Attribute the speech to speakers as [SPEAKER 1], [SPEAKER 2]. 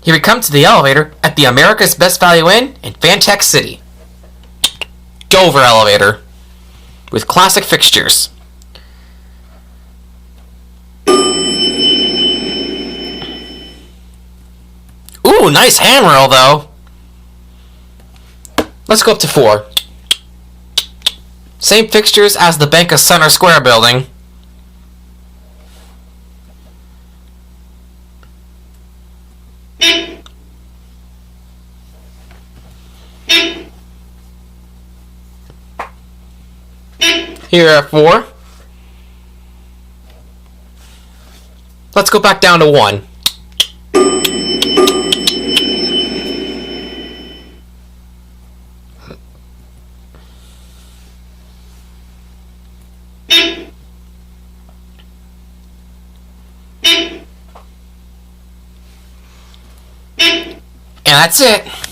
[SPEAKER 1] Here we come to the elevator at the America's Best Value Inn in Fantech City. Dover elevator with classic fixtures. Ooh, nice handrail though. Let's go up to 4. Same fixtures as the Bank of Center Square building. Here at 4. Let's go back down to 1. And that's it.